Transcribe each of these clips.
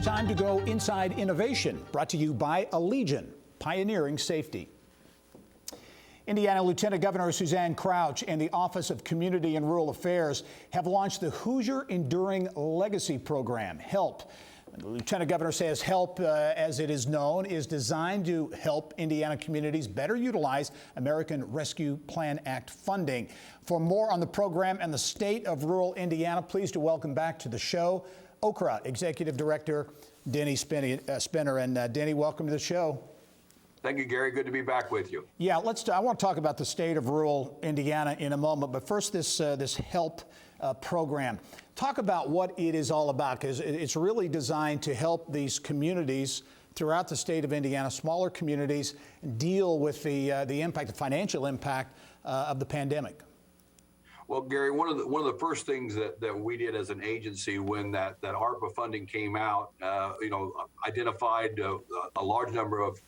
Time to go inside innovation, brought to you by Allegiant, pioneering safety. Indiana Lieutenant Governor Suzanne Crouch and the Office of Community and Rural Affairs have launched the Hoosier Enduring Legacy Program, HELP. The Lieutenant Governor says HELP, as it is known, is designed to help Indiana communities better utilize American Rescue Plan Act funding. For more on the program and the state of rural Indiana, pleased to welcome back to the show Okra Executive Director Denny Spinner. And Denny, welcome to the show. Thank you, Gary. Good to be back with you. Yeah, I want to talk about the state of rural Indiana in a moment, but first this HELP program. Talk about what it is all about, because it's really designed to help these communities throughout the state of Indiana, smaller communities, deal with the impact, the financial impact of the pandemic. Well, Gary, one of the first things that we did as an agency when that ARPA funding came out, identified a large number of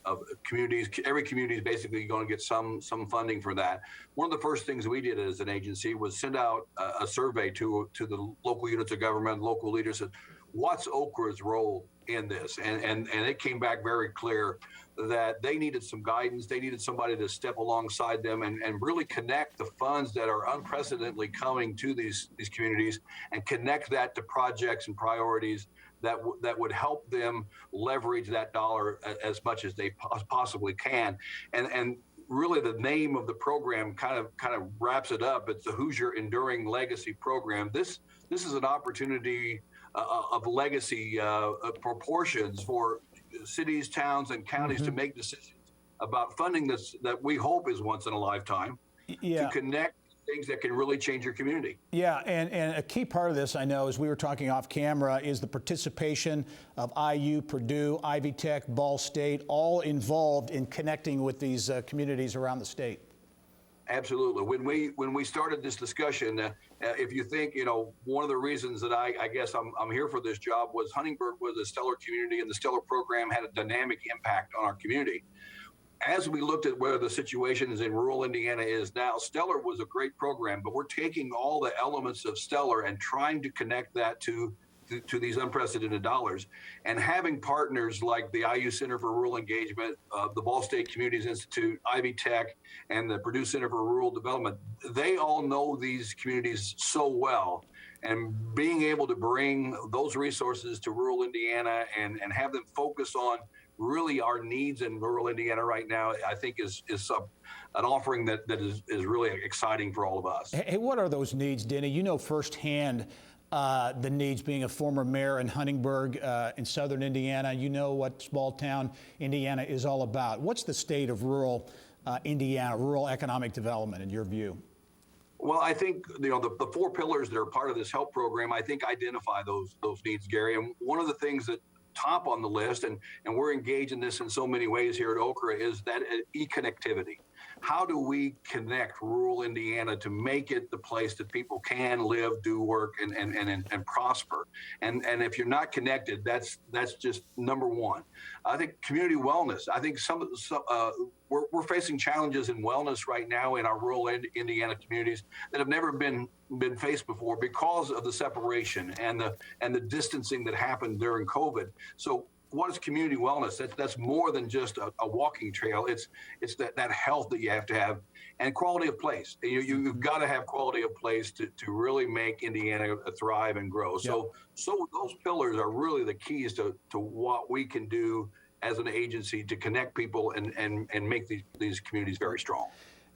communities. Every community is basically going to get some funding for that. One of the first things we did as an agency was send out a survey to the local units of government, local leaders, said, what's Okra's role in this? And it came back very clear that they needed some guidance. They needed somebody to step alongside them and really connect the funds that are unprecedentedly coming to these communities and connect that to projects and priorities that would help them leverage that dollar as much as they possibly can. And really the name of the program kind of wraps it up. It's the Hoosier Enduring Legacy Program. This is an opportunity of legacy proportions for cities, towns, and counties to make decisions about funding that we hope is once in a lifetime to connect things that can really change your community. Yeah, and a key part of this, I know, as we were talking off camera, is the participation of IU, Purdue, Ivy Tech, Ball State, all involved in connecting with these communities around the state. Absolutely. When we started this discussion, if you think, one of the reasons that I guess I'm here for this job was Huntingburg was a stellar community, and the stellar program had a dynamic impact on our community. As we looked at where the situation is in rural Indiana is now, Stellar was a great program, but we're taking all the elements of Stellar and trying to connect that to these unprecedented dollars, and having partners like the IU Center for Rural Engagement, the Ball State Communities Institute, Ivy Tech, and the Purdue Center for Rural Development. They all know these communities so well, and being able to bring those resources to rural Indiana and have them focus on really our needs in rural Indiana right now, I think is an offering that is really exciting for all of us. Hey, what are those needs, Denny? You know firsthand the needs, being a former mayor in Huntingburg in southern Indiana. You know what small town Indiana is all about. What's the state of rural Indiana, rural economic development in your view? Well, I think the four pillars that are part of this HELP program, I think identify those needs, Gary. And one of the things that top on the list, and we're engaged in this in so many ways here at Okra, is that e-connectivity. How do we connect rural Indiana to make it the place that people can live, do work, and prosper? And if you're not connected, that's just number one. I think community wellness. I think we're facing challenges in wellness right now in our rural Indiana communities that have never been faced before because of the separation and the distancing that happened during COVID. So what is community wellness? That's more than just a walking trail. It's that health that you have to have, and quality of place. You've got to have quality of place to really make Indiana thrive and grow. Yep. So those pillars are really the keys to what we can do as an agency to connect people and make these communities very strong.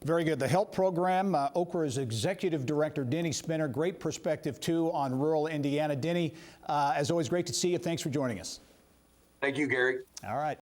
Very good. The HELP program, Okra's Executive Director, Denny Spinner. Great perspective, too, on rural Indiana. Denny, as always, great to see you. Thanks for joining us. Thank you, Gary. All right.